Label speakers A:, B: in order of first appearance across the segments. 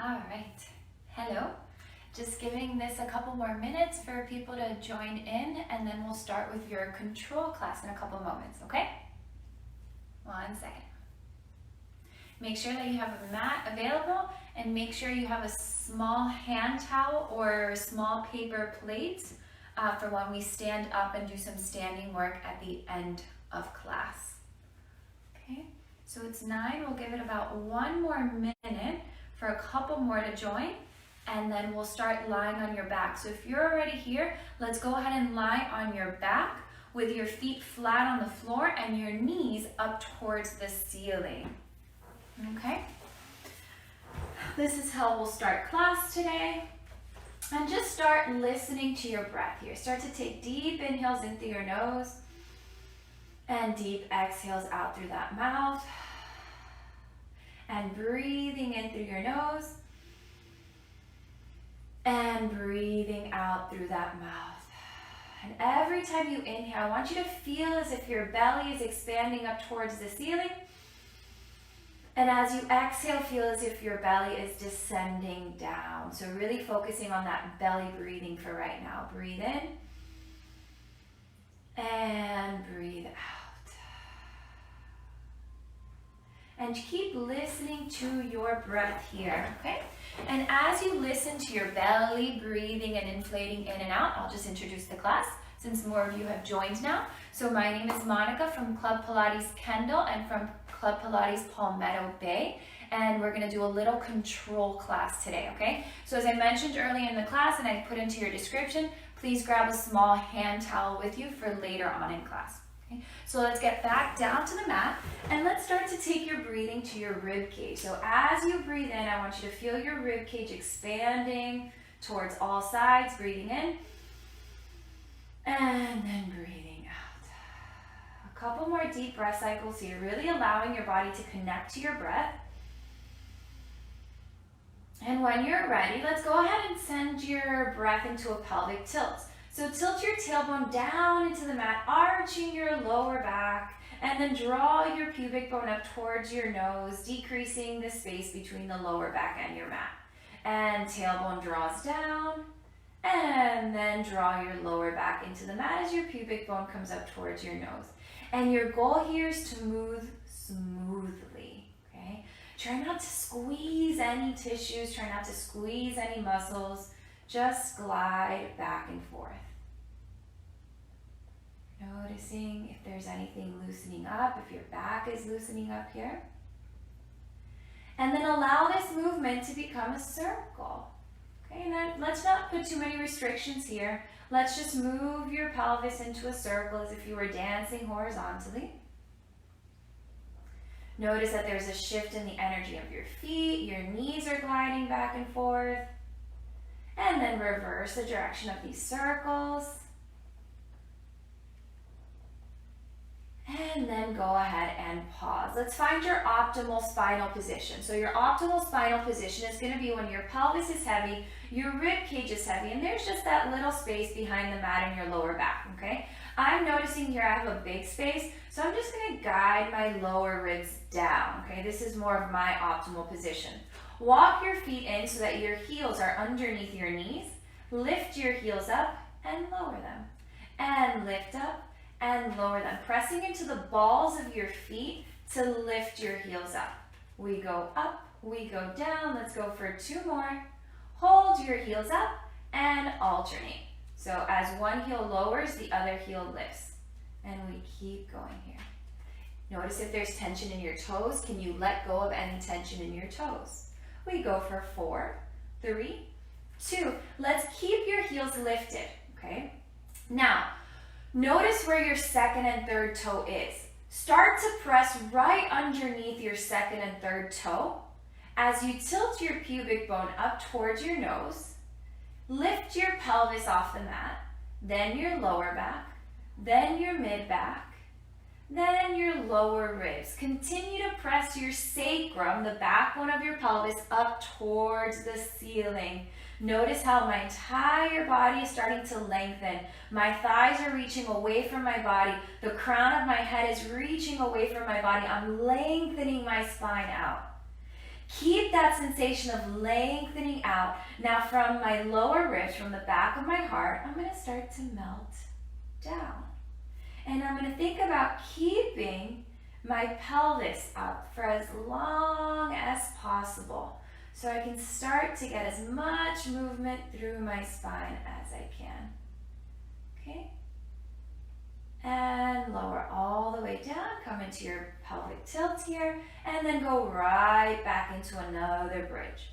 A: All right, hello. Just giving this a couple more minutes for people to join in, and then we'll start with your control class in a couple moments, okay? 1 second. Make sure that you have a mat available, and make sure you have a small hand towel or small paper plates for when we stand up and do some standing work at the end of class. Okay, so it's 9. We'll give it about 1 more minute for a couple more to join, and then we'll start lying on your back. So if you're already here, let's go ahead and lie on your back with your feet flat on the floor and your knees up towards the ceiling. Okay? This is how we'll start class today. And just start listening to your breath here. Start to take deep inhales in through your nose and deep exhales out through that mouth. And breathing in through your nose and breathing out through that mouth. And every time you inhale, I want you to feel as if your belly is expanding up towards the ceiling. And as you exhale, feel as if your belly is descending down. So really focusing on that belly breathing for right now. Breathe in and breathe out. And keep listening to your breath here, okay? And as you listen to your belly breathing and inflating in and out, I'll just introduce the class since more of you have joined now. So my name is Monica from Club Pilates Kendall and from Club Pilates Palmetto Bay. And we're gonna do a little control class today, okay? So as I mentioned earlier in the class and I put into your description, please grab a small hand towel with you for later on in class. Okay, so let's get back down to the mat and let's start to take your breathing to your rib cage. So as you breathe in, I want you to feel your rib cage expanding towards all sides, breathing in and then breathing out. A couple more deep breath cycles here, really allowing your body to connect to your breath. And when you're ready, let's go ahead and send your breath into a pelvic tilt. So tilt your tailbone down into the mat, arching your lower back, and then draw your pubic bone up towards your nose, decreasing the space between the lower back and your mat. And tailbone draws down, and then draw your lower back into the mat as your pubic bone comes up towards your nose. And your goal here is to move smoothly, okay? Try not to squeeze any tissues, try not to squeeze any muscles, just glide back and forth. Noticing if there's anything loosening up, if your back is loosening up here. And then allow this movement to become a circle. Okay, and then let's not put too many restrictions here. Let's just move your pelvis into a circle as if you were dancing horizontally. Notice that there's a shift in the energy of your feet. Your knees are gliding back and forth. And then reverse the direction of these circles. And then go ahead and pause. Let's find your optimal spinal position. So your optimal spinal position is going to be when your pelvis is heavy, your rib cage is heavy, and there's just that little space behind the mat in your lower back, okay? I'm noticing here I have a big space, so I'm just going to guide my lower ribs down, okay? This is more of my optimal position. Walk your feet in so that your heels are underneath your knees. Lift your heels up and lower them. And lift up and lower them. Pressing into the balls of your feet to lift your heels up. We go up, we go down. Let's go for 2 more. Hold your heels up and alternate. So as one heel lowers, the other heel lifts. And we keep going here. Notice if there's tension in your toes. Can you let go of any tension in your toes? We go for 4, 3, 2. Let's keep your heels lifted, okay? Now, notice where your second and third toe is. Start to press right underneath your second and third toe. As you tilt your pubic bone up towards your nose, lift your pelvis off the mat, then your lower back, then your mid back, then your lower ribs. Continue to press your sacrum, the backbone of your pelvis, up towards the ceiling. Notice how my entire body is starting to lengthen. My thighs are reaching away from my body. The crown of my head is reaching away from my body. I'm lengthening my spine out. Keep that sensation of lengthening out. Now from my lower ribs, from the back of my heart, I'm going to start to melt down. And I'm going to think about keeping my pelvis up for as long as possible, so I can start to get as much movement through my spine as I can. Okay? And lower all the way down, come into your pelvic tilt here, and then go right back into another bridge.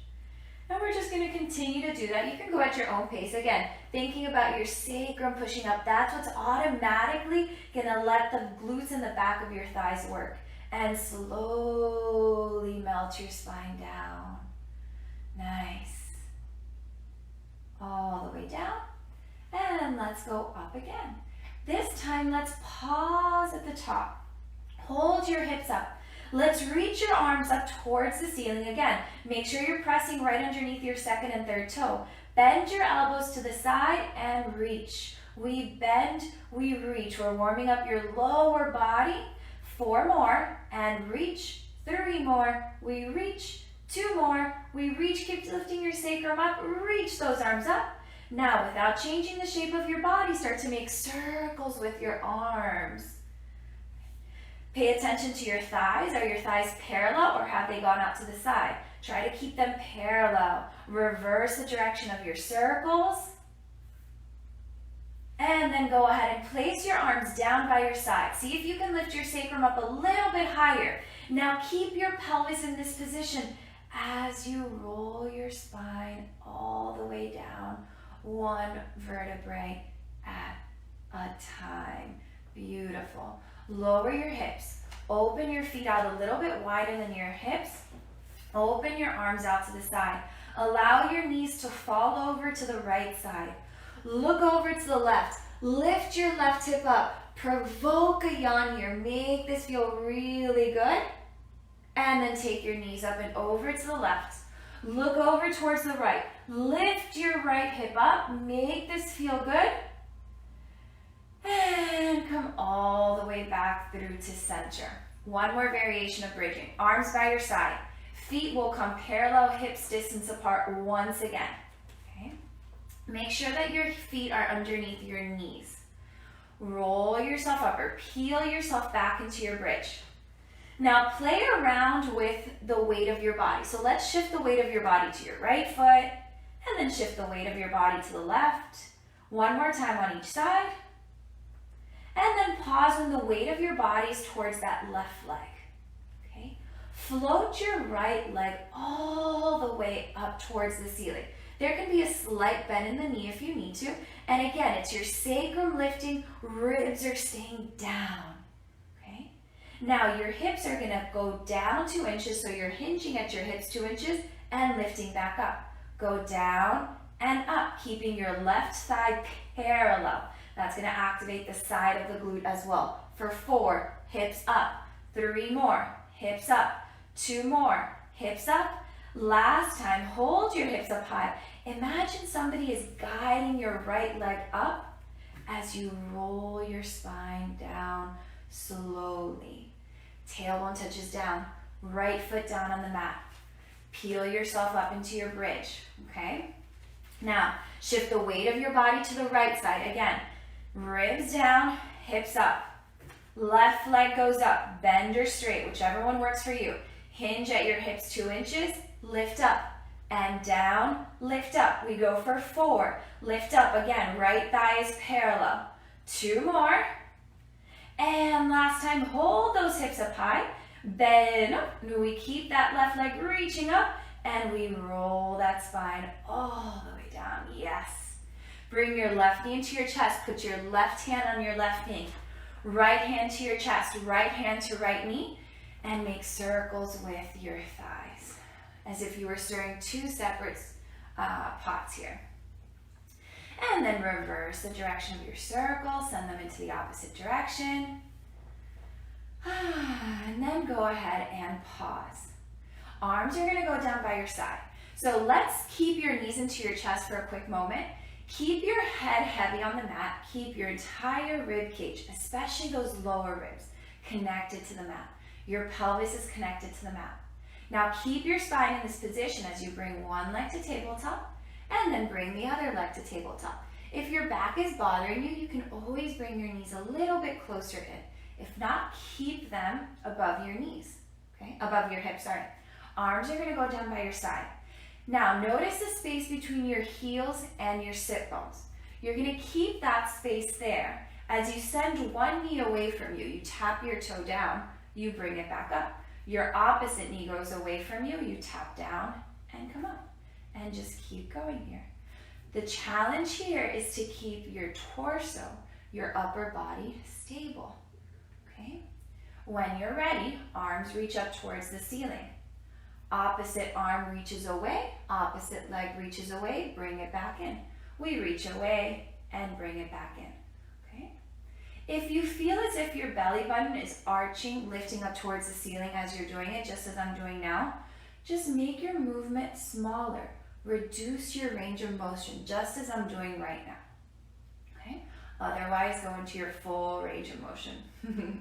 A: And we're just going to continue to do that. You can go at your own pace. Again, thinking about your sacrum pushing up. That's what's automatically going to let the glutes in the back of your thighs work. And slowly melt your spine down. Nice. All the way down. And let's go up again. This time, let's pause at the top. Hold your hips up. Let's reach your arms up towards the ceiling again. Make sure you're pressing right underneath your second and third toe. Bend your elbows to the side and reach. We bend, we reach. We're warming up your lower body. 4 more, and reach. 3 more, we reach. 2 more, we reach. Keep lifting your sacrum up. Reach those arms up. Now, without changing the shape of your body, start to make circles with your arms. Pay attention to your thighs. Are your thighs parallel or have they gone out to the side? Try to keep them parallel. Reverse the direction of your circles. And then go ahead and place your arms down by your side. See if you can lift your sacrum up a little bit higher. Now keep your pelvis in this position as you roll your spine all the way down, 1 vertebrae at a time. Beautiful. Lower your hips. Open your feet out a little bit wider than your hips. Open your arms out to the side. Allow your knees to fall over to the right side. Look over to the left. Lift your left hip up. Provoke a yawn here. Make this feel really good. And then take your knees up and over to the left. Look over towards the right. Lift your right hip up. Make this feel good. And come all the way back through to center. 1 more variation of bridging. Arms by your side. Feet will come parallel, hips distance apart once again. Okay? Make sure that your feet are underneath your knees. Roll yourself up or peel yourself back into your bridge. Now play around with the weight of your body. So let's shift the weight of your body to your right foot and then shift the weight of your body to the left. 1 more time on each side. And then pause when the weight of your body is towards that left leg. Okay? Float your right leg all the way up towards the ceiling. There can be a slight bend in the knee if you need to. And again, it's your sacrum lifting, ribs are staying down. Okay? Now your hips are gonna go down 2 inches, so you're hinging at your hips 2 inches and lifting back up. Go down and up, keeping your left thigh parallel. That's going to activate the side of the glute as well. For 4, hips up. 3 more, hips up. 2 more, hips up. Last time, hold your hips up high. Imagine somebody is guiding your right leg up as you roll your spine down slowly. Tailbone touches down. Right foot down on the mat. Peel yourself up into your bridge, okay? Now, shift the weight of your body to the right side. Again, ribs down, hips up. Left leg goes up, bend or straight, whichever one works for you. Hinge at your hips 2 inches, lift up, and down, lift up. We go for 4, lift up again, right thigh is parallel. 2 more, and last time, hold those hips up high, bend up. We keep that left leg reaching up, and we roll that spine all the way down, yes. Bring your left knee into your chest. Put your left hand on your left knee. Right hand to your chest. Right hand to right knee. And make circles with your thighs. As if you were stirring 2 separate pots here. And then reverse the direction of your circle. Send them into the opposite direction. And then go ahead and pause. Arms are going to go down by your side. So let's keep your knees into your chest for a quick moment. Keep your head heavy on the mat. Keep your entire rib cage, especially those lower ribs, connected to the mat. Your pelvis is connected to the mat. Now keep your spine in this position as you bring one leg to tabletop and then bring the other leg to tabletop. If your back is bothering you, you can always bring your knees a little bit closer in. If not, keep them above your knees, okay? Above your hips, sorry. Arms are gonna go down by your side. Now notice the space between your heels and your sit bones. You're gonna keep that space there. As you send one knee away from you, you tap your toe down, you bring it back up. Your opposite knee goes away from you, you tap down and come up. And just keep going here. The challenge here is to keep your torso, your upper body stable, okay? When you're ready, arms reach up towards the ceiling. Opposite arm reaches away, opposite leg reaches away, bring it back in. We reach away and bring it back in, okay? If you feel as if your belly button is arching, lifting up towards the ceiling as you're doing it, just as I'm doing now, just make your movement smaller. Reduce your range of motion, just as I'm doing right now, okay? Otherwise, go into your full range of motion. Good.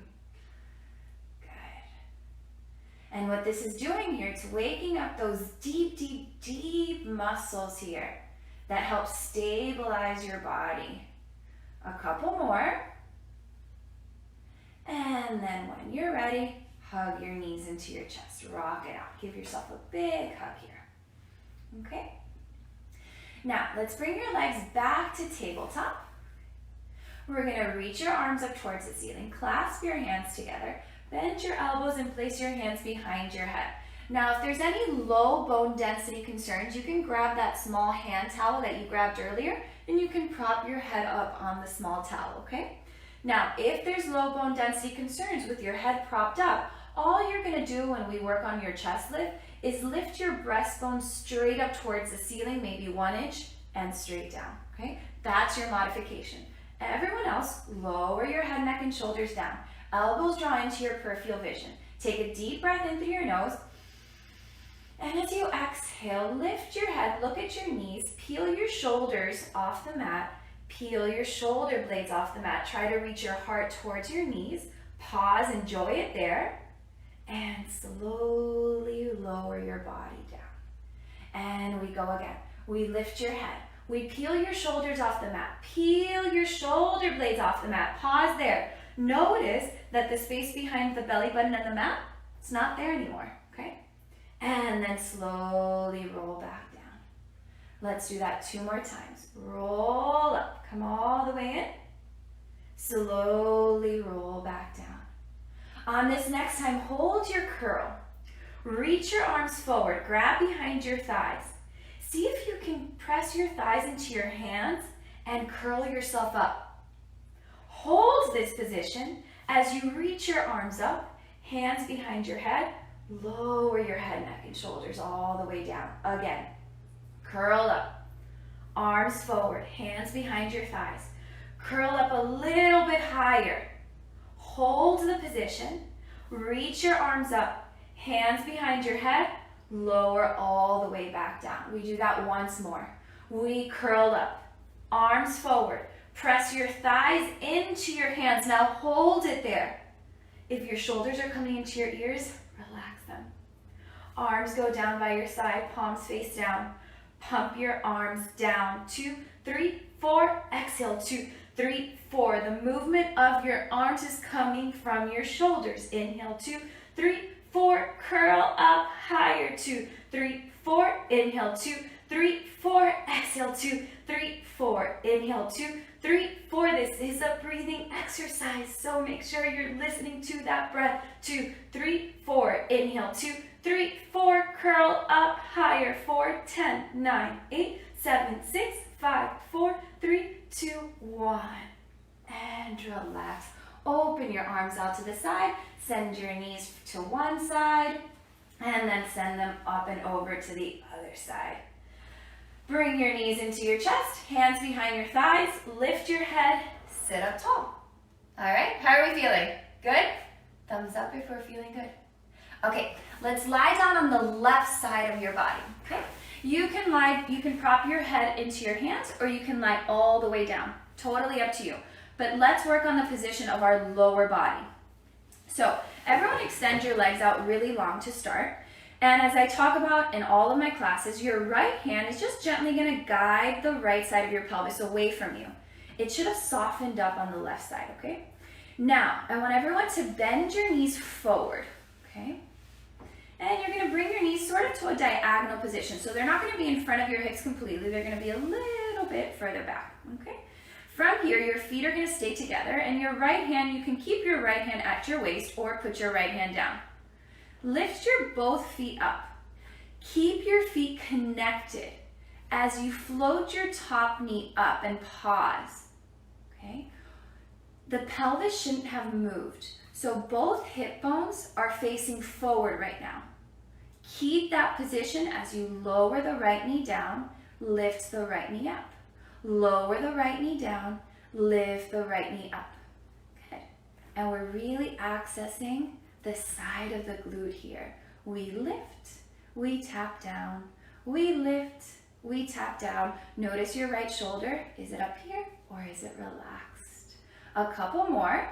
A: And what this is doing here, it's waking up those deep, deep, deep muscles here that help stabilize your body. A couple more. And then when you're ready, hug your knees into your chest. Rock it out. Give yourself a big hug here. Okay, now let's bring your legs back to tabletop. We're gonna reach your arms up towards the ceiling, clasp your hands together, bend your elbows and place your hands behind your head. Now if there's any low bone density concerns, you can grab that small hand towel that you grabbed earlier and you can prop your head up on the small towel, okay? Now if there's low bone density concerns with your head propped up, all you're gonna do when we work on your chest lift is lift your breastbone straight up towards the ceiling, maybe 1 inch, and straight down, okay? That's your modification. Everyone else, lower your head, neck, and shoulders down. Elbows draw into your peripheral vision. Take a deep breath in through your nose, and as you exhale, lift your head, look at your knees, peel your shoulders off the mat, peel your shoulder blades off the mat. Try to reach your heart towards your knees. Pause, enjoy it there. And slowly lower your body down. And we go again. We lift your head. We peel your shoulders off the mat. Peel your shoulder blades off the mat. Pause there. Notice that the space behind the belly button and the mat, it's not there anymore, okay? And then slowly roll back down. Let's do that 2 more times. Roll up. Come all the way in. Slowly roll back down. On this next time, hold your curl. Reach your arms forward, grab behind your thighs. See if you can press your thighs into your hands and curl yourself up. Hold this position as you reach your arms up, hands behind your head, lower your head, neck, and shoulders all the way down. Again, curl up, arms forward, hands behind your thighs. Curl up a little bit higher. Hold the position, reach your arms up, hands behind your head, lower all the way back down. We do that once more. We curl up, arms forward, press your thighs into your hands. Now hold it there. If your shoulders are coming into your ears, relax them. Arms go down by your side, palms face down. Pump your arms down. 2, 3, 4. Exhale. 2, 3, 4. The movement of your arms is coming from your shoulders. Inhale. 2, 3, 4. Curl up higher. 2, 3, 4. Inhale. 2, 3, 4. Exhale. 2, 3, 4. Inhale. 2, 3, 4. This is a breathing exercise, so make sure you're listening to that breath. 2, 3, 4. Inhale. 2, 3, 4. Curl up higher. 4, 10, 9, 8, 7, 6, 5, 4, 3, 2, 1. And relax. Open your arms out to the side. Send your knees to one side. And then send them up and over to the other side. Bring your knees into your chest. Hands behind your thighs. Lift your head. Sit up tall. All right, how are we feeling? Good? Thumbs up if we're feeling good. Okay, let's lie down on the left side of your body. Okay? You can prop your head into your hands, or you can lie all the way down. Totally up to you. But let's work on the position of our lower body. So everyone extend your legs out really long to start. And as I talk about in all of my classes, your right hand is just gently going to guide the right side of your pelvis away from you. It should have softened up on the left side, okay? Now, I want everyone to bend your knees forward, okay? And you're going to bring your knees sort of to a diagonal position. So they're not going to be in front of your hips completely. They're going to be a little bit further back, okay? From here, your feet are going to stay together, and your right hand, you can keep your right hand at your waist or put your right hand down. Lift your both feet up. Keep your feet connected as you float your top knee up and pause, okay? The pelvis shouldn't have moved. So both hip bones are facing forward right now. Keep that position as you lower the right knee down, lift the right knee up. Lower the right knee down, lift the right knee up. Good. And we're really accessing the side of the glute here. We lift, we tap down, we lift, we tap down. Notice your right shoulder. Is it up here or is it relaxed? A couple more.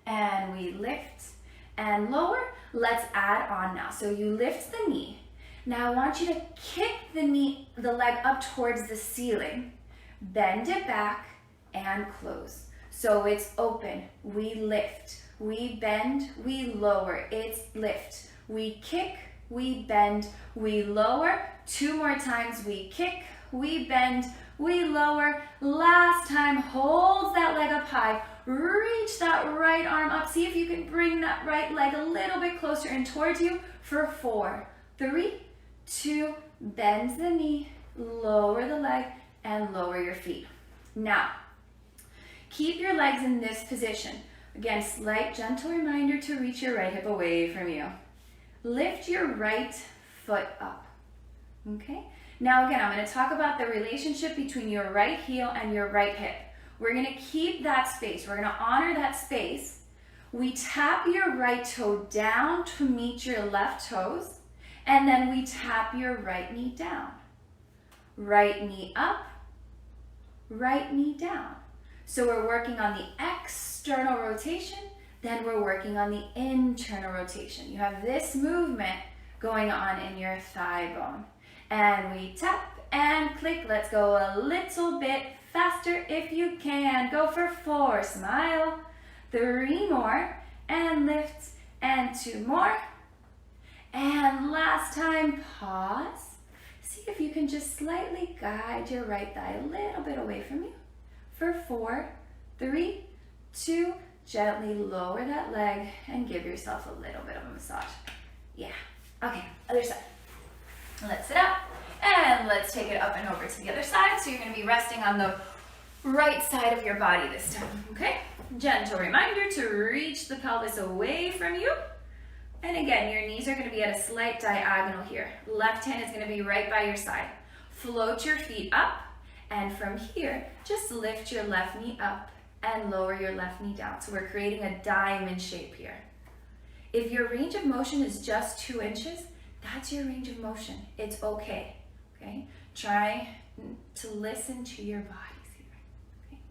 A: And we lift and lower. Let's add on now. So you lift the knee. Now I want you to kick the leg up towards the ceiling. Bend it back and close. So it's open. We lift. We bend. We lower. It's lift. We kick. We bend. We lower. 2 more times. We kick. We bend. We lower. Last time. Hold that leg up high. Reach that right arm up. See if you can bring that right leg a little bit closer and towards you for 4, 3, 2, bend the knee, lower the leg, and lower your feet. Now, keep your legs in this position. Again, slight gentle reminder to reach your right hip away from you. Lift your right foot up, okay? Now again, I'm going to talk about the relationship between your right heel and your right hip. We're going to keep that space. We're going to honor that space. We tap your right toe down to meet your left toes. And then we tap your right knee down. Right knee up, right knee down. So we're working on the external rotation, then we're working on the internal rotation. You have this movement going on in your thigh bone. And we tap and click. Let's go a little bit faster if you can. Go for 4, smile. 3 more, and lift, and 2 more. And last time, pause. See if you can just slightly guide your right thigh a little bit away from you. For 4, 3, 2, gently lower that leg and give yourself a little bit of a massage. Yeah. Okay, other side. Let's sit up and let's take it up and over to the other side. So you're going to be resting on the right side of your body this time, okay? Gentle reminder to reach the pelvis away from you. And again, your knees are going to be at a slight diagonal here. Left hand is going to be right by your side. Float your feet up, and from here, just lift your left knee up and lower your left knee down. So we're creating a diamond shape here. If your range of motion is just 2 inches, that's your range of motion. It's okay, okay? Try to listen to your bodies here, okay?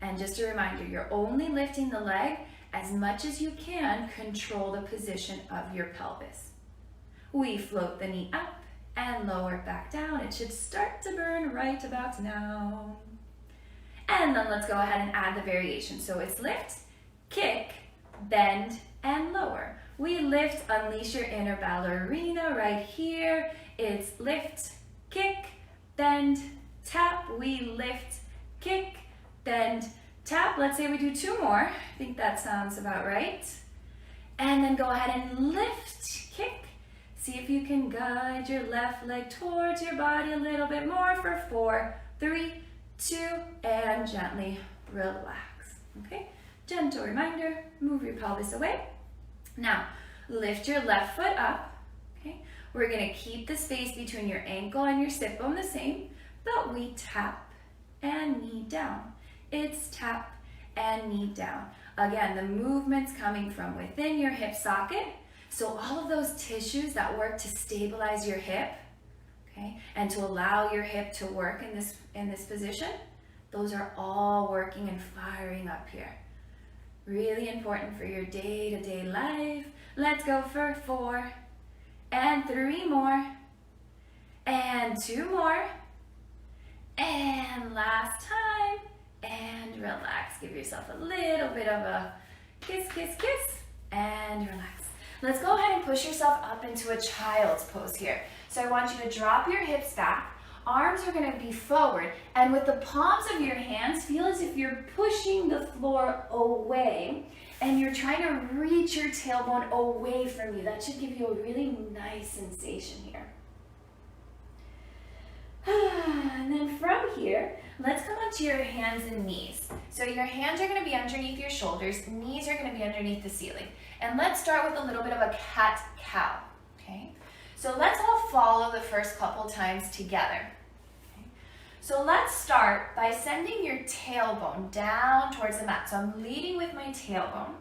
A: And just a reminder, you're only lifting the leg as much as you can. Control the position of your pelvis. We float the knee up and lower it back down. It should start to burn right about now. And then let's go ahead and add the variation. So it's lift, kick, bend, and lower. We lift, unleash your inner ballerina right here. It's lift, kick, bend, tap. We lift, kick, bend, tap. Let's say we do 2 more. I think that sounds about right. And then go ahead and lift, kick. See if you can guide your left leg towards your body a little bit more for 4, 3, 2, and gently relax, okay? Gentle reminder, move your pelvis away. Now, lift your left foot up, okay? We're gonna keep the space between your ankle and your sit bone the same, but we tap and knee down. It's tap and knee down. Again, the movement's coming from within your hip socket, so all of those tissues that work to stabilize your hip, okay, and to allow your hip to work in this position, those are all working and firing up here. Really important for your day-to-day life. Let's go for 4, and 3 more, and 2 more, and last time, and relax. Give yourself a little bit of a kiss, kiss, kiss, and relax. Let's go ahead and push yourself up into a child's pose here. So I want you to drop your hips back, arms are gonna be forward, and with the palms of your hands, feel as if you're pushing the floor away, and you're trying to reach your tailbone away from you. That should give you a really nice sensation here. And then from here, let's come onto your hands and knees. So your hands are gonna be underneath your shoulders, knees are gonna be underneath the ceiling. And let's start with a little bit of a cat-cow, okay? So let's all follow the first couple times together. Okay? So let's start by sending your tailbone down towards the mat. So I'm leading with my tailbone.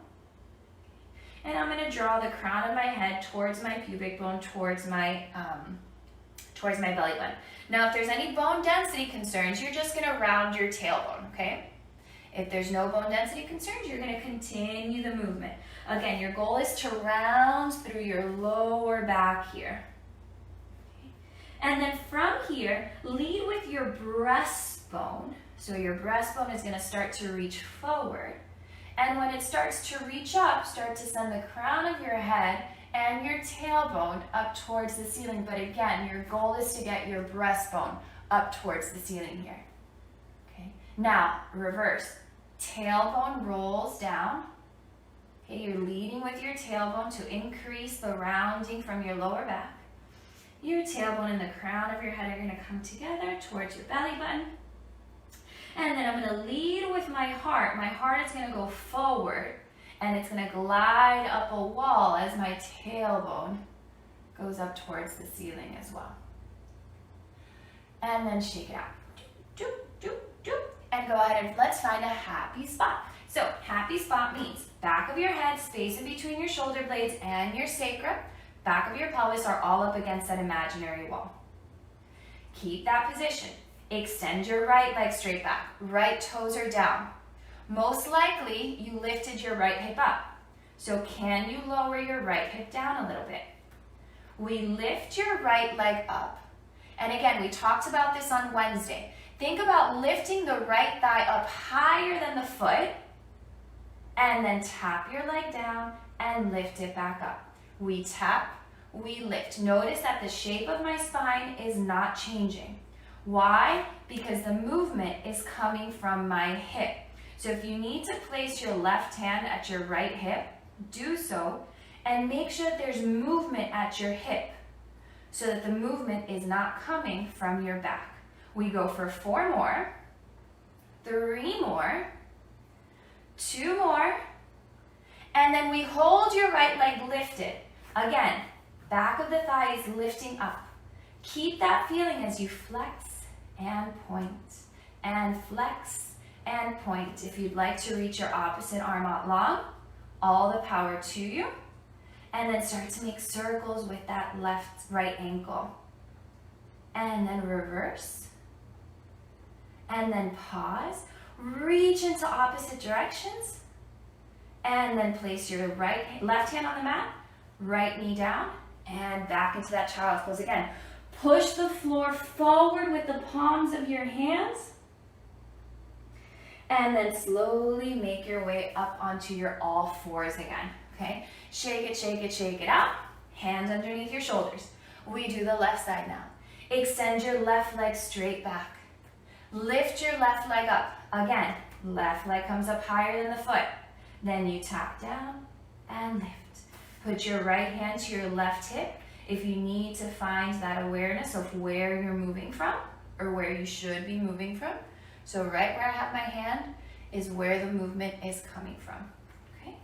A: And I'm gonna draw the crown of my head towards my pubic bone, towards my belly button. Now, if there's any bone density concerns, you're just gonna round your tailbone, okay? If there's no bone density concerns, you're gonna continue the movement. Again, your goal is to round through your lower back here. Okay. And then from here, lead with your breastbone. So your breastbone is gonna start to reach forward. And when it starts to reach up, start to send the crown of your head and your tailbone up towards the ceiling. But again, your goal is to get your breastbone up towards the ceiling here. Okay. Now, reverse. Tailbone rolls down. Okay, you're leading with your tailbone to increase the rounding from your lower back. Your tailbone and the crown of your head are gonna come together towards your belly button. And then I'm gonna lead with my heart. My heart is gonna go forward and it's gonna glide up a wall as my tailbone goes up towards the ceiling as well. And then shake it out. Doop, doop, doop. And go ahead and let's find a happy spot. So happy spot means back of your head, space in between your shoulder blades and your sacrum. Back of your pelvis are all up against that imaginary wall. Keep that position. Extend your right leg straight back. Right toes are down. Most likely, you lifted your right hip up. So can you lower your right hip down a little bit? We lift your right leg up. And again, we talked about this on Wednesday. Think about lifting the right thigh up higher than the foot, and then tap your leg down and lift it back up. We tap, we lift. Notice that the shape of my spine is not changing. Why? Because the movement is coming from my hip. So if you need to place your left hand at your right hip, do so, and make sure that there's movement at your hip so that the movement is not coming from your back. We go for 4 more, 3 more, 2 more, and then we hold your right leg lifted. Again, back of the thigh is lifting up. Keep that feeling as you flex and point, and flex and point. If you'd like to reach your opposite arm out long, all the power to you. And then start to make circles with that right ankle. And then reverse. And then pause. Reach into opposite directions. And then place your left hand on the mat, right knee down, and back into that child's pose again. Push the floor forward with the palms of your hands. And then slowly make your way up onto your all fours again, okay? Shake it, shake it, shake it out. Hands underneath your shoulders. We do the left side now. Extend your left leg straight back. Lift your left leg up. Again, left leg comes up higher than the foot. Then you tap down and lift. Put your right hand to your left hip if you need to find that awareness of where you're moving from or where you should be moving from. So right where I have my hand is where the movement is coming from, okay?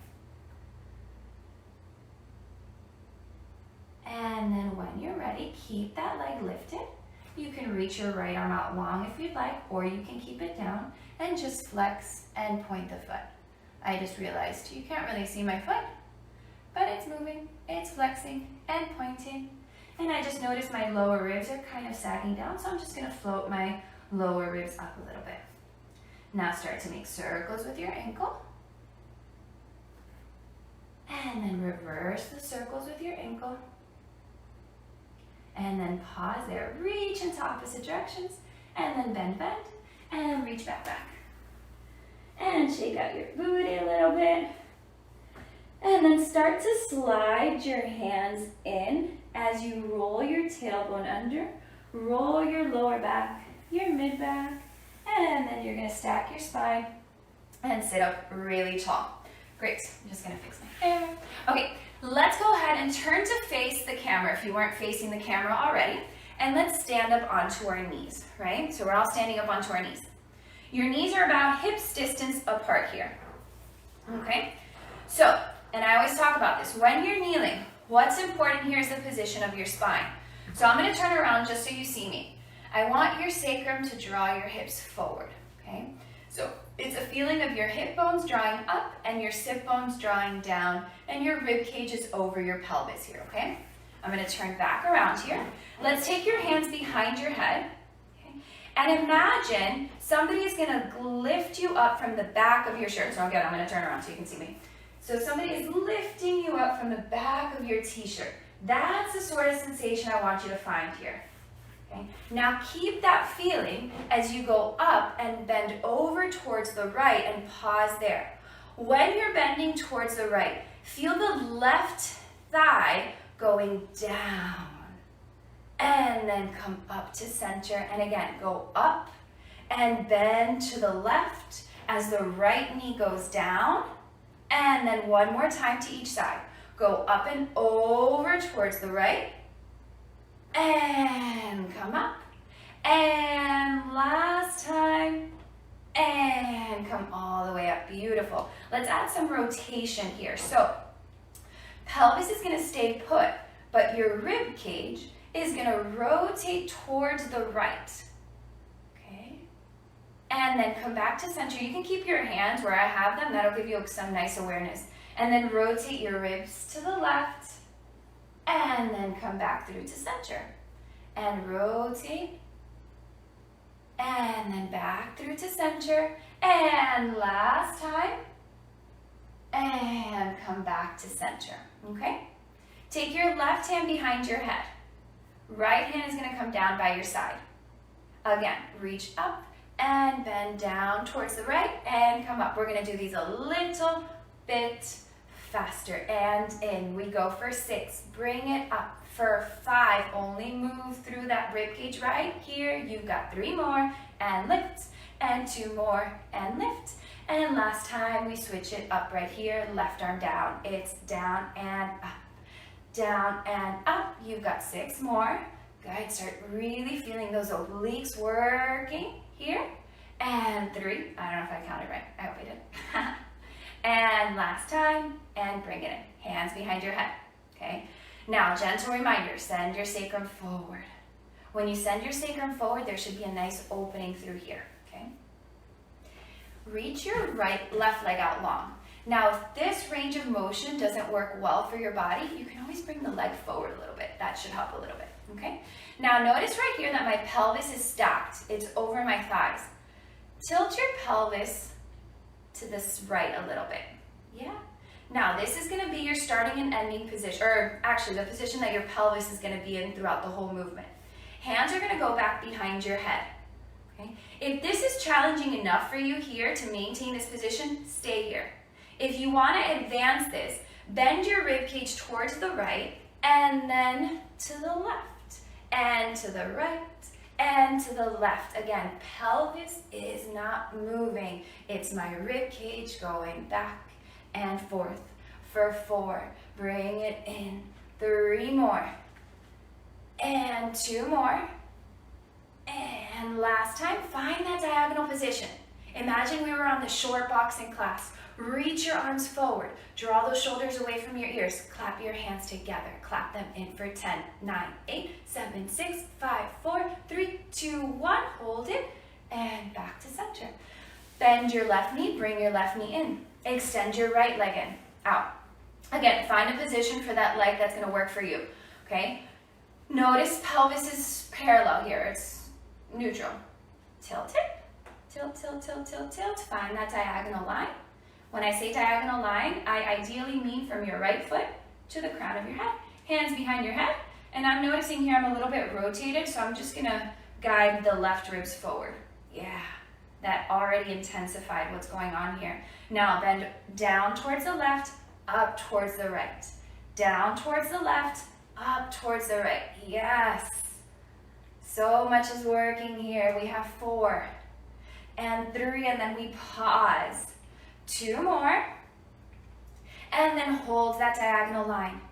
A: And then when you're ready, keep that leg lifted. You can reach your right arm out long if you'd like, or you can keep it down and just flex and point the foot. I just realized you can't really see my foot, but it's moving, it's flexing and pointing. And I just noticed my lower ribs are kind of sagging down, so I'm just gonna float my lower ribs up a little bit. Now start to make circles with your ankle. And then reverse the circles with your ankle. And then pause there. Reach into opposite directions. And then bend, bend. And reach back, back. And shake out your booty a little bit. And then start to slide your hands in as you roll your tailbone under. Roll your lower back, your mid back. And then you're going to stack your spine and sit up really tall. Great. I'm just going to fix my hair. Okay, let's go ahead and turn to face the camera if you weren't facing the camera already. And let's stand up onto our knees, right? So we're all standing up onto our knees. Your knees are about hips distance apart here. Okay? So, and I always talk about this. When you're kneeling, what's important here is the position of your spine. So I'm going to turn around just so you see me. I want your sacrum to draw your hips forward, okay? So it's a feeling of your hip bones drawing up and your sit bones drawing down, and your rib cage is over your pelvis here, okay? I'm going to turn back around here. Let's take your hands behind your head, okay? And imagine somebody is going to lift you up from the back of your shirt. So again, I'm going to turn around so you can see me. So somebody is lifting you up from the back of your t-shirt. That's the sort of sensation I want you to find here. Okay. Now keep that feeling as you go up and bend over towards the right and pause there. When you're bending towards the right, feel the left thigh going down and then come up to center, and again go up and bend to the left as the right knee goes down, and then one more time to each side. Go up and over towards the right. And come up. And last time. And come all the way up. Beautiful. Let's add some rotation here. So, pelvis is going to stay put, but your rib cage is going to rotate towards the right. Okay? And then come back to center. You can keep your hands where I have them. That'll give you some nice awareness. And then rotate your ribs to the left. And then come back through to center. And rotate. And then back through to center. And last time. And come back to center. Okay? Take your left hand behind your head. Right hand is going to come down by your side. Again, reach up and bend down towards the right and come up. We're going to do these a little bit faster. And in. We go for 6. Bring it up. For 5, only move through that rib cage right here. You've got 3 more, and lift, and 2 more, and lift. And last time we switch it up right here, left arm down. It's down and up, down and up. You've got 6 more. Good, start really feeling those obliques working here. And 3, I don't know if I counted right. I hope I did. And last time, and bring it in. Hands behind your head, okay? Now, gentle reminder, send your sacrum forward. When you send your sacrum forward, there should be a nice opening through here, okay? Reach your left leg out long. Now, if this range of motion doesn't work well for your body, you can always bring the leg forward a little bit. That should help a little bit, okay? Now, notice right here that my pelvis is stacked. It's over my thighs. Tilt your pelvis to this right a little bit, yeah? Now, this is going to be your starting and ending position, or actually the position that your pelvis is going to be in throughout the whole movement. Hands are going to go back behind your head. Okay? If this is challenging enough for you here to maintain this position, stay here. If you want to advance this, bend your rib cage towards the right, and then to the left, and to the right, and to the left. Again, pelvis is not moving. It's my rib cage going back and forth for 4. Bring it in. 3 more. And 2 more. And last time, find that diagonal position. Imagine we were on the short boxing class. Reach your arms forward. Draw those shoulders away from your ears. Clap your hands together. Clap them in for 10, 9, 8, 7, 6, 5, 4, 3, 2, 1. Hold it. And back to center. Bend your left knee. Bring your left knee in. Extend your right leg in, out. Again, find a position for that leg that's going to work for you, okay? Notice pelvis is parallel here. It's neutral. Tilt it. Tilt, tilt, tilt, tilt, tilt. Find that diagonal line. When I say diagonal line, I ideally mean from your right foot to the crown of your head. Hands behind your head And I'm noticing here I'm a little bit rotated, so I'm just gonna guide the left ribs forward. Yeah, that already intensified what's going on here. Now bend down towards the left, up towards the right. Down towards the left, up towards the right. Yes. So much is working here. We have 4 and 3, and then we pause. 2 more. And then hold that diagonal line.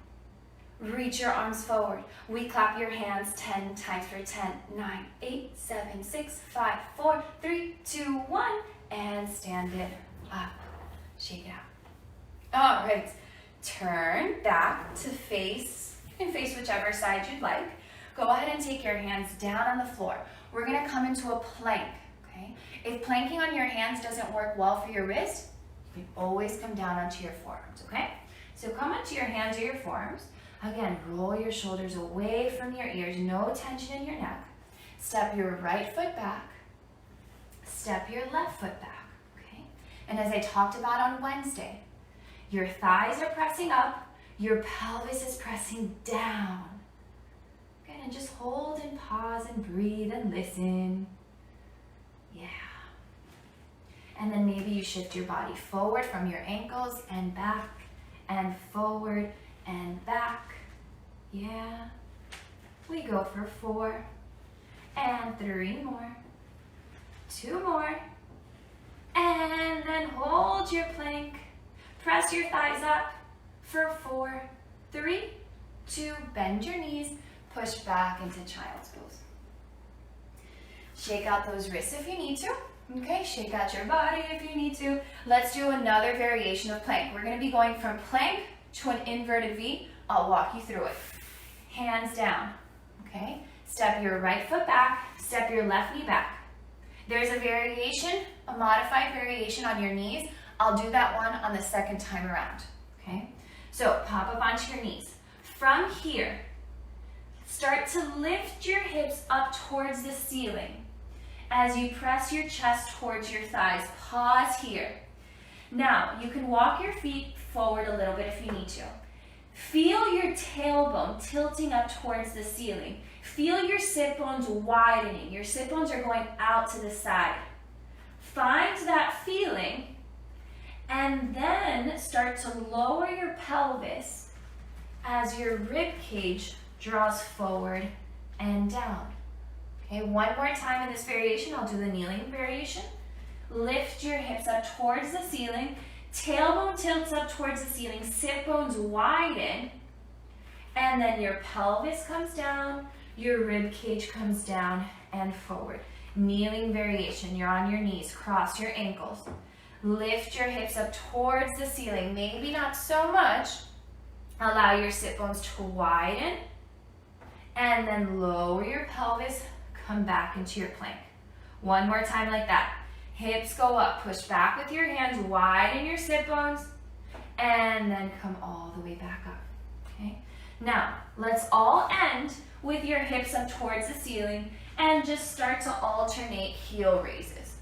A: Reach your arms forward. We clap your hands 10 times for 10, 9, 8, 7, 6, 5, 4, 3, 2, 1, and stand it up. Shake it out. All right. Turn back to face. You can face whichever side you'd like. Go ahead and take your hands down on the floor. We're going to come into a plank. Okay? If planking on your hands doesn't work well for your wrist, you can always come down onto your forearms. Okay? So come onto your hands or your forearms. Again, roll your shoulders away from your ears, no tension in your neck. Step your right foot back. Step your left foot back, okay? And as I talked about on Wednesday, your thighs are pressing up, your pelvis is pressing down. Good, and just hold and pause and breathe and listen. Yeah. And then maybe you shift your body forward from your ankles and back and forward and back. Yeah. We go for 4 and 3 more. 2 more. And then hold your plank. Press your thighs up for 4, 3, 2. Bend your knees. Push back into child's pose. Shake out those wrists if you need to. Okay, shake out your body if you need to. Let's do another variation of plank. We're going to be going from plank to an inverted V. I'll walk you through it. Hands down, okay? Step your right foot back, step your left knee back. There's a variation, a modified variation on your knees. I'll do that one on the second time around, okay? So pop up onto your knees. From here, start to lift your hips up towards the ceiling. As you press your chest towards your thighs, pause here. Now, you can walk your feet forward a little bit if you need to. Feel your tailbone tilting up towards the ceiling. Feel your sit bones widening. Your sit bones are going out to the side. Find that feeling and then start to lower your pelvis as your rib cage draws forward and down. Okay, one more time in this variation. I'll do the kneeling variation. Lift your hips up towards the ceiling. Tailbone tilts up towards the ceiling, sit bones widen, and then your pelvis comes down, your rib cage comes down and forward. Kneeling variation, you're on your knees, cross your ankles. Lift your hips up towards the ceiling, maybe not so much. Allow your sit bones to widen, and then lower your pelvis, come back into your plank. One more time like that. Hips go up, push back with your hands, widen your sit bones, and then come all the way back up, okay? Now, let's all end with your hips up towards the ceiling and just start to alternate heel raises.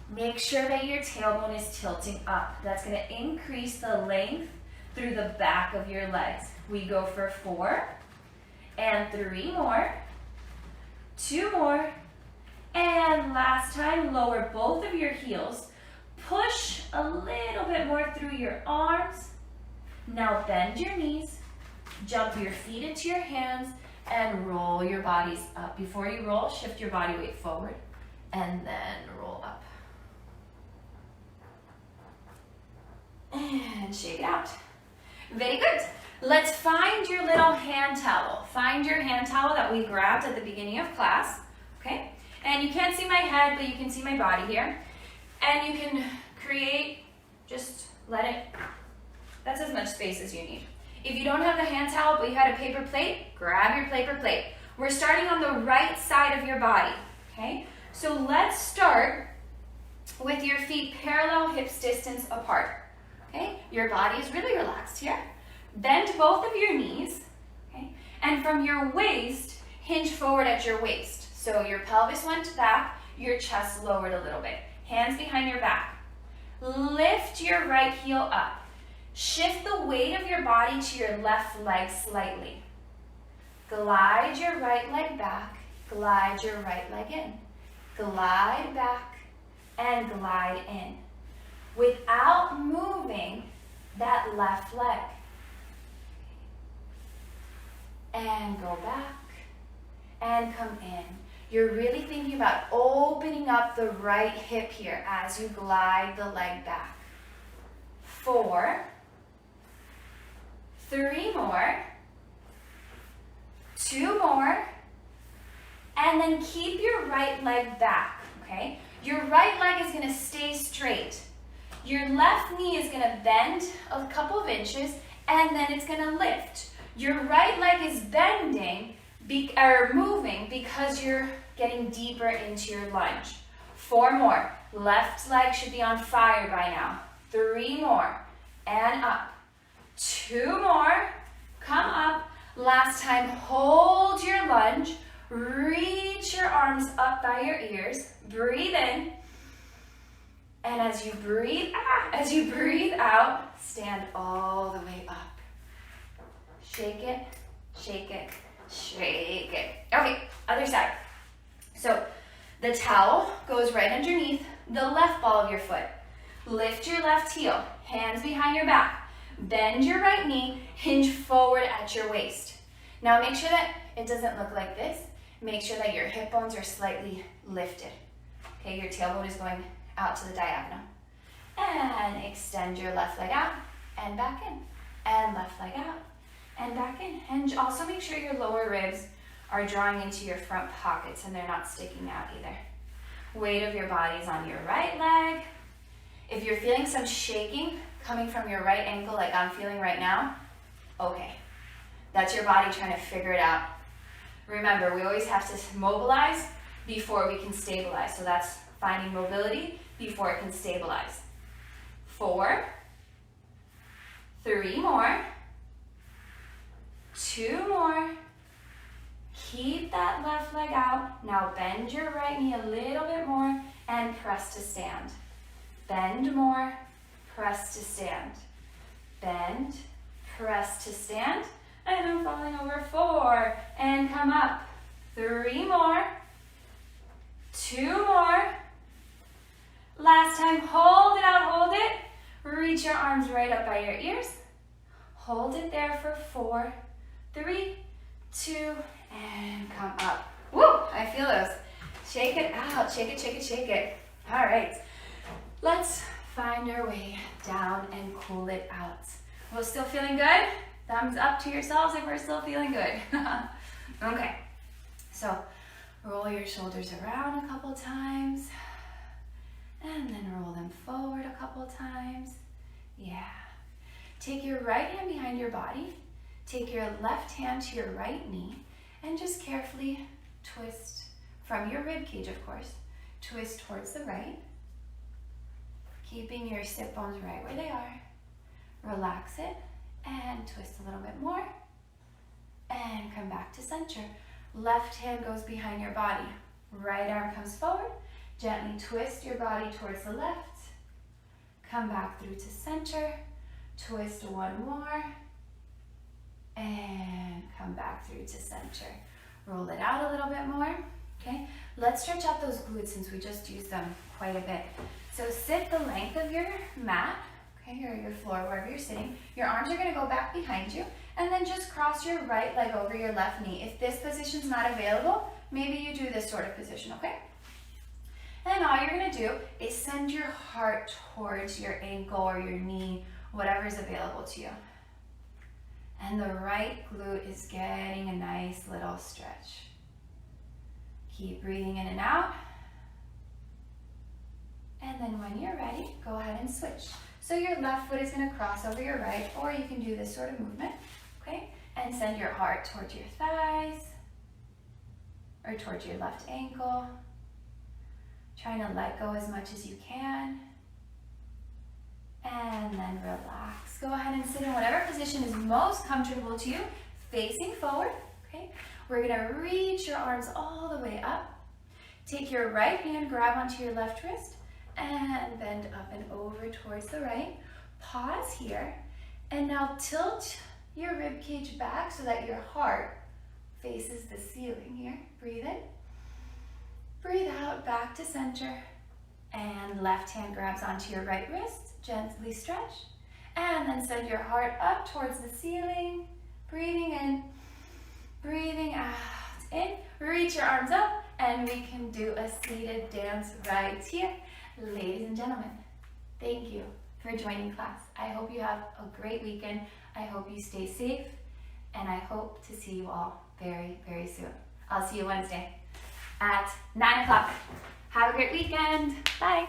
A: Make sure that your tailbone is tilting up. That's gonna increase the length through the back of your legs. We go for 4 and 3 more, 2 more, and last time, lower both of your heels. Push a little bit more through your arms. Now bend your knees, jump your feet into your hands, and roll your bodies up. Before you roll, shift your body weight forward, and then roll up. And shake it out. Very good. Let's find your little hand towel. Find your hand towel that we grabbed at the beginning of class, okay? And you can't see my head, but you can see my body here. And you can create, just let it, that's as much space as you need. If you don't have the hand towel, but you had a paper plate, grab your paper plate. We're starting on the right side of your body, okay? So let's start with your feet parallel hips distance apart, okay? Your body is really relaxed here. Bend both of your knees, okay? And from your waist, hinge forward at your waist. So your pelvis went back, your chest lowered a little bit. Hands behind your back. Lift your right heel up. Shift the weight of your body to your left leg slightly. Glide your right leg back, glide your right leg in. Glide back and glide in without moving that left leg. And go back and come in. You're really thinking about opening up the right hip here as you glide the leg back. 4, 3 more, 2 more, and then keep your right leg back, okay? Your right leg is gonna stay straight. Your left knee is gonna bend a couple of inches, and then it's gonna lift. Your right leg is bending, or moving, because you're getting deeper into your lunge. 4 more. Left leg should be on fire by now. 3 more, and up. 2 more, come up. Last time, hold your lunge. Reach your arms up by your ears. Breathe in. And as you breathe out, stand all the way up. Shake it, shake it, shake it. Okay, other side. So the towel goes right underneath the left ball of your foot. Lift your left heel, hands behind your back. Bend your right knee, hinge forward at your waist. Now make sure that it doesn't look like this. Make sure that your hip bones are slightly lifted. Okay, your tailbone is going out to the diagonal. And extend your left leg out and back in. And left leg out and back in. And also make sure your lower ribs are drawing into your front pockets and they're not sticking out either. Weight of your body is on your right leg. If you're feeling some shaking coming from your right ankle like I'm feeling right now, okay. That's your body trying to figure it out. Remember, we always have to mobilize before we can stabilize. So that's finding mobility before it can stabilize. 4, 3 more, 2 more. Keep that left leg out. Now bend your right knee a little bit more and press to stand. Bend more, press to stand. Bend, press to stand. And I'm falling over. 4, and come up. 3 more, 2 more. Last time, hold it out, hold it. Reach your arms right up by your ears. Hold it there for 4, 3, 2, and come up. Woo, I feel those. Shake it out, shake it, shake it, shake it. All right, let's find our way down and cool it out. We're still feeling good? Thumbs up to yourselves if we're still feeling good. Okay, so roll your shoulders around a couple times. And then roll them forward a couple times. Yeah. Take your right hand behind your body. Take your left hand to your right knee. And just carefully twist from your rib cage, of course. Twist towards the right. Keeping your sit bones right where they are. Relax it. And twist a little bit more. And come back to center. Left hand goes behind your body. Right arm comes forward. Gently twist your body towards the left. Come back through to center. Twist one more. And come back through to center. Roll it out a little bit more. Okay, let's stretch out those glutes since we just used them quite a bit. So sit the length of your mat, okay, or your floor, wherever you're sitting. Your arms are going to go back behind you. And then just cross your right leg over your left knee. If this position's not available, maybe you do this sort of position, okay? And all you're gonna do is send your heart towards your ankle or your knee, whatever is available to you. And the right glute is getting a nice little stretch. Keep breathing in and out. And then when you're ready, go ahead and switch. So your left foot is gonna cross over your right, or you can do this sort of movement, okay? And send your heart towards your thighs, or towards your left ankle. Trying to let go as much as you can. And then relax. Go ahead and sit in whatever position is most comfortable to you, facing forward, okay? We're gonna reach your arms all the way up. Take your right hand, grab onto your left wrist, and bend up and over towards the right. Pause here, and now tilt your rib cage back so that your heart faces the ceiling here. Breathe in. Breathe out, back to center. And left hand grabs onto your right wrist. Gently stretch. And then send your heart up towards the ceiling. Breathing in. Breathing out. In. Reach your arms up. And we can do a seated dance right here. Ladies and gentlemen, thank you for joining class. I hope you have a great weekend. I hope you stay safe. And I hope to see you all very, very soon. I'll see you Wednesday at 9 o'clock. Have a great weekend. Bye.